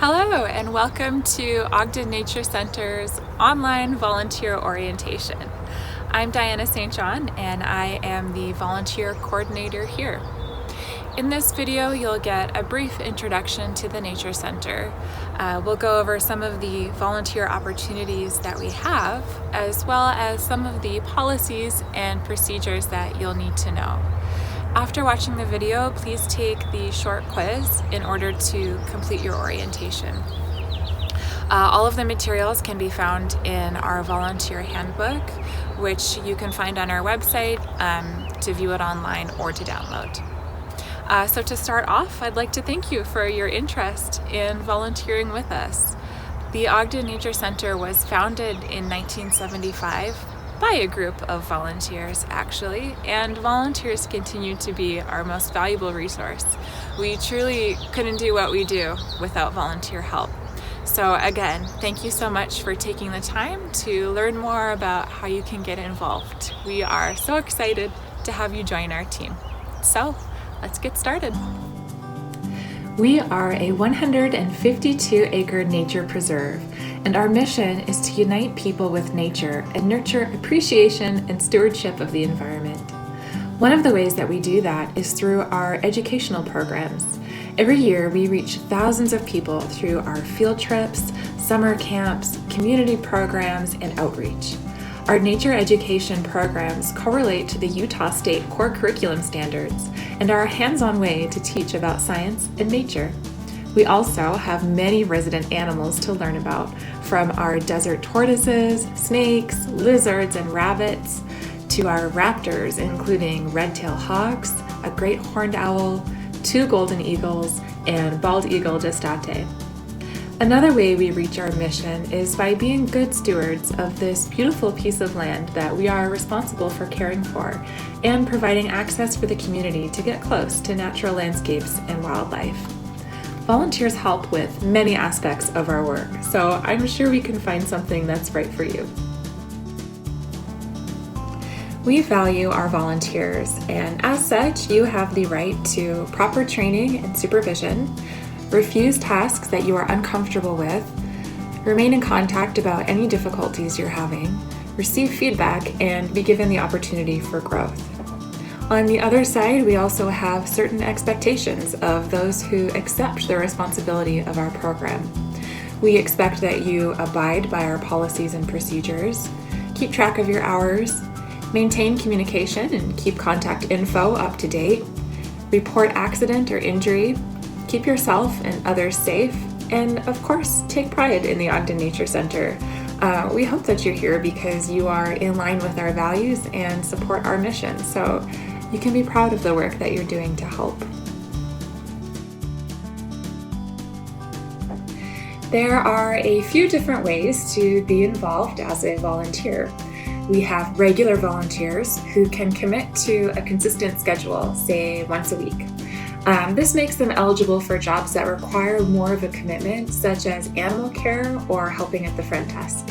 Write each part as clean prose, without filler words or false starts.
Hello and welcome to Ogden Nature Center's online volunteer orientation. I'm Diana St. John and I am the volunteer coordinator here. In this video, you'll get a brief introduction to the Nature Center. We'll go over some of the volunteer opportunities that we have, as well as some of the policies and procedures that you'll need to know. After watching the video, please take the short quiz in order to complete your orientation. All of the materials can be found in our volunteer handbook, which you can find on our website to view it online or to download. So to start off, I'd like to thank you for your interest in volunteering with us. The Ogden Nature Center was founded in 1975 by a group of volunteers, actually, and volunteers continue to be our most valuable resource. We truly couldn't do what we do without volunteer help. So again, thank you so much for taking the time to learn more about how you can get involved. We are so excited to have you join our team. So let's get started. We are a 152-acre nature preserve, and our mission is to unite people with nature and nurture appreciation and stewardship of the environment. One of the ways that we do that is through our educational programs. Every year, we reach thousands of people through our field trips, summer camps, community programs, and outreach. Our nature education programs correlate to the Utah State Core Curriculum Standards and are a hands-on way to teach about science and nature. We also have many resident animals to learn about, from our desert tortoises, snakes, lizards, and rabbits, to our raptors, including red-tailed hawks, a great horned owl, 2 golden eagles, and bald eagle gestate. Another way we reach our mission is by being good stewards of this beautiful piece of land that we are responsible for caring for, and providing access for the community to get close to natural landscapes and wildlife. Volunteers help with many aspects of our work, so I'm sure we can find something that's right for you. We value our volunteers, and as such, you have the right to proper training and supervision, refuse tasks that you are uncomfortable with, remain in contact about any difficulties you're having, receive feedback, and be given the opportunity for growth. On the other side, we also have certain expectations of those who accept the responsibility of our program. We expect that you abide by our policies and procedures, keep track of your hours, maintain communication and keep contact info up to date, report accident or injury, keep yourself and others safe, and of course, take pride in the Ogden Nature Center. We hope that you're here because you are in line with our values and support our mission, so you can be proud of the work that you're doing to help. There are a few different ways to be involved as a volunteer. We have regular volunteers who can commit to a consistent schedule, say once a week. This makes them eligible for jobs that require more of a commitment, such as animal care or helping at the front desk.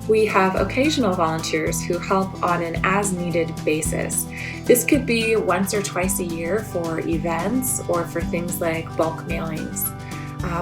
We have occasional volunteers who help on an as-needed basis. This could be once or twice a year for events or for things like bulk mailings.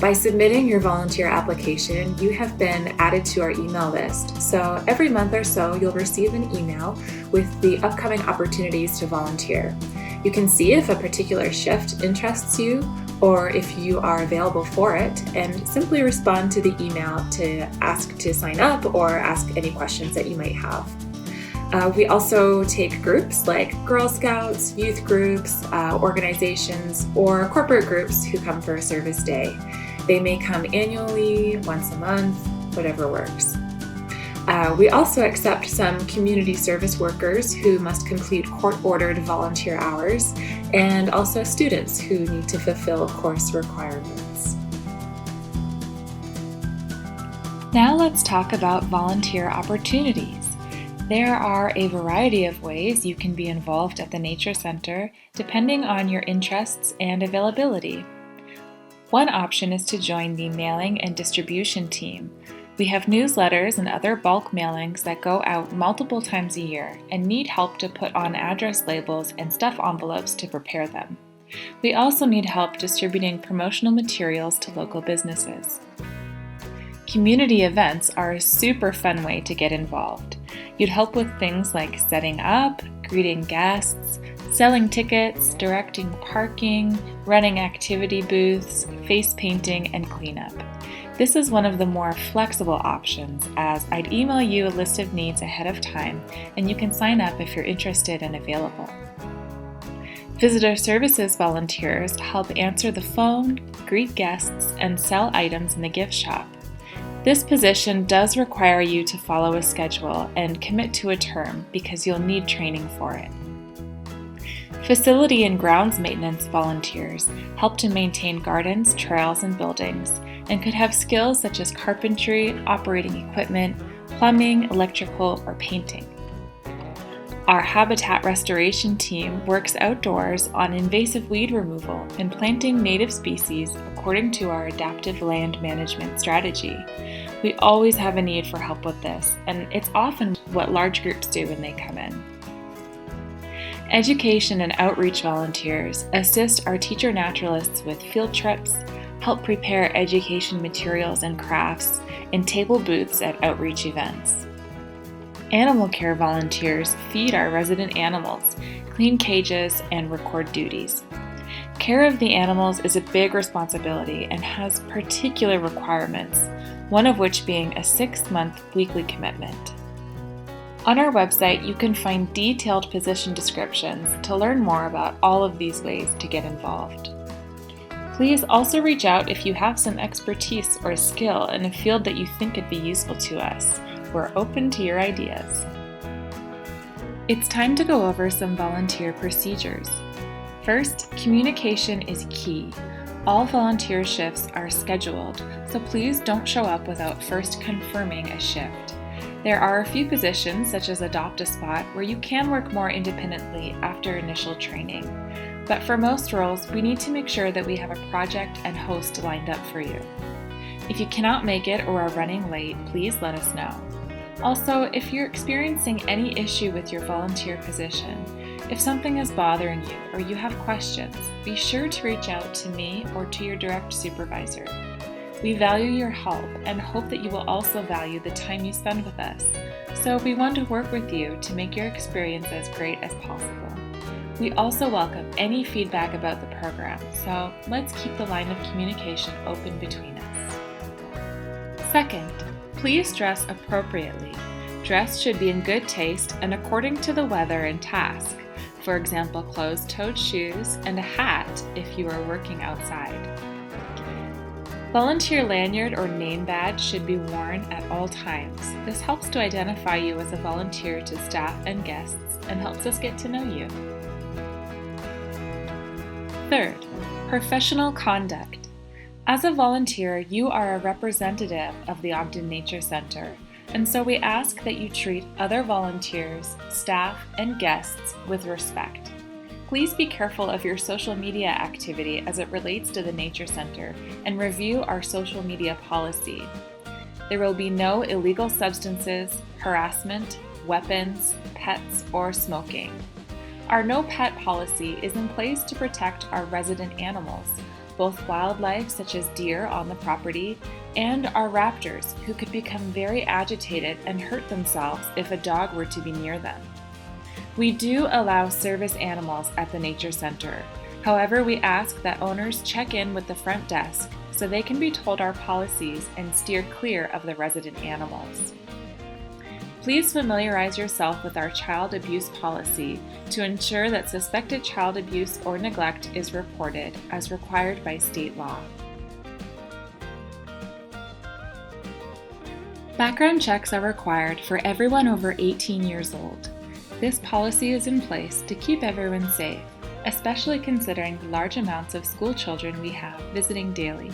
By submitting your volunteer application, you have been added to our email list. So every month or so, you'll receive an email with the upcoming opportunities to volunteer. You can see if a particular shift interests you or if you are available for it, and simply respond to the email to ask to sign up or ask any questions that you might have. We also take groups like Girl Scouts, youth groups, organizations, or corporate groups who come for a service day. They may come annually, once a month, whatever works. We also accept some community service workers who must complete court-ordered volunteer hours, and also students who need to fulfill course requirements. Now let's talk about volunteer opportunities. There are a variety of ways you can be involved at the Nature Center depending on your interests and availability. One option is to join the mailing and distribution team. We have newsletters and other bulk mailings that go out multiple times a year and need help to put on address labels and stuff envelopes to prepare them. We also need help distributing promotional materials to local businesses. Community events are a super fun way to get involved. You'd help with things like setting up, greeting guests, selling tickets, directing parking, running activity booths, face painting, and cleanup. This is one of the more flexible options, as I'd email you a list of needs ahead of time and you can sign up if you're interested and available. Visitor services volunteers help answer the phone, greet guests, and sell items in the gift shop. This position does require you to follow a schedule and commit to a term because you'll need training for it. Facility and grounds maintenance volunteers help to maintain gardens, trails, and buildings, and could have skills such as carpentry, operating equipment, plumbing, electrical, or painting. Our habitat restoration team works outdoors on invasive weed removal and planting native species according to our adaptive land management strategy. We always have a need for help with this, and it's often what large groups do when they come in. Education and outreach volunteers assist our teacher naturalists with field trips, help prepare education materials and crafts, and table booths at outreach events. Animal care volunteers feed our resident animals, clean cages, and record duties. Care of the animals is a big responsibility and has particular requirements, one of which being a 6-month weekly commitment. On our website, you can find detailed position descriptions to learn more about all of these ways to get involved. Please also reach out if you have some expertise or skill in a field that you think could be useful to us. We're open to your ideas. It's time to go over some volunteer procedures. First, communication is key. All volunteer shifts are scheduled, so please don't show up without first confirming a shift. There are a few positions, such as Adopt a Spot, where you can work more independently after initial training. But for most roles, we need to make sure that we have a project and host lined up for you. If you cannot make it or are running late, please let us know. Also, if you're experiencing any issue with your volunteer position, if something is bothering you or you have questions, be sure to reach out to me or to your direct supervisor. We value your help and hope that you will also value the time you spend with us, so we want to work with you to make your experience as great as possible. We also welcome any feedback about the program, so let's keep the line of communication open between us. Second, please dress appropriately. Dress should be in good taste and according to the weather and task. For example, closed-toed shoes and a hat if you are working outside. Volunteer lanyard or name badge should be worn at all times. This helps to identify you as a volunteer to staff and guests and helps us get to know you. Third, professional conduct. As a volunteer, you are a representative of the Ogden Nature Center, and so we ask that you treat other volunteers, staff, and guests with respect. Please be careful of your social media activity as it relates to the Nature Center and review our social media policy. There will be no illegal substances, harassment, weapons, pets, or smoking. Our no pet policy is in place to protect our resident animals, both wildlife such as deer on the property and our raptors who could become very agitated and hurt themselves if a dog were to be near them. We do allow service animals at the Nature Center. However, we ask that owners check in with the front desk so they can be told our policies and steer clear of the resident animals. Please familiarize yourself with our child abuse policy to ensure that suspected child abuse or neglect is reported as required by state law. Background checks are required for everyone over 18 years old. This policy is in place to keep everyone safe, especially considering the large amounts of school children we have visiting daily.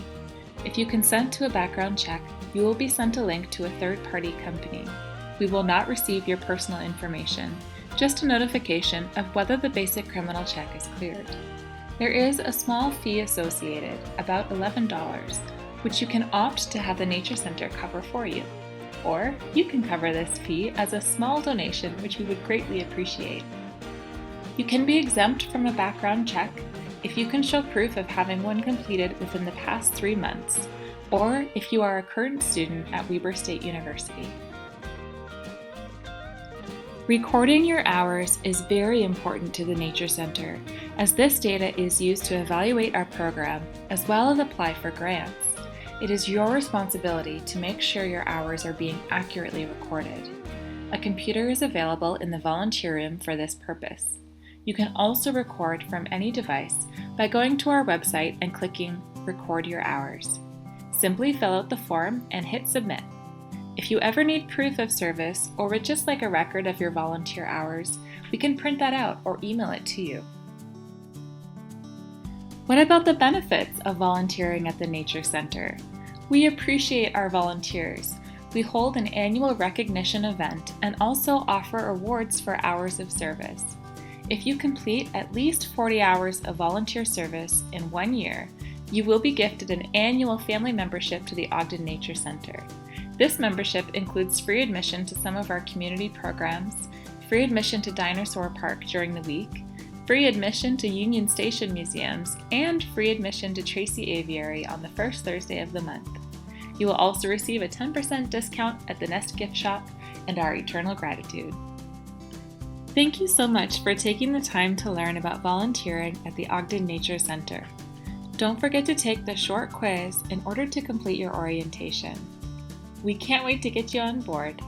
If you consent to a background check, you will be sent a link to a third-party company. We will not receive your personal information, just a notification of whether the basic criminal check is cleared. There is a small fee associated, about $11, which you can opt to have the Nature Center cover for you. Or you can cover this fee as a small donation, which we would greatly appreciate. You can be exempt from a background check if you can show proof of having one completed within the past 3 months, or if you are a current student at Weber State University. Recording your hours is very important to the Nature Center, as this data is used to evaluate our program as well as apply for grants. It is your responsibility to make sure your hours are being accurately recorded. A computer is available in the volunteer room for this purpose. You can also record from any device by going to our website and clicking Record Your Hours. Simply fill out the form and hit Submit. If you ever need proof of service or would just like a record of your volunteer hours, we can print that out or email it to you. What about the benefits of volunteering at the Nature Center? We appreciate our volunteers. We hold an annual recognition event and also offer awards for hours of service. If you complete at least 40 hours of volunteer service in 1 year, you will be gifted an annual family membership to the Ogden Nature Center. This membership includes free admission to some of our community programs, free admission to Dinosaur Park during the week, free admission to Union Station museums, and free admission to Tracy Aviary on the first Thursday of the month. You will also receive a 10% discount at the Nest gift shop and our eternal gratitude. Thank you so much for taking the time to learn about volunteering at the Ogden Nature Center. Don't forget to take the short quiz in order to complete your orientation. We can't wait to get you on board.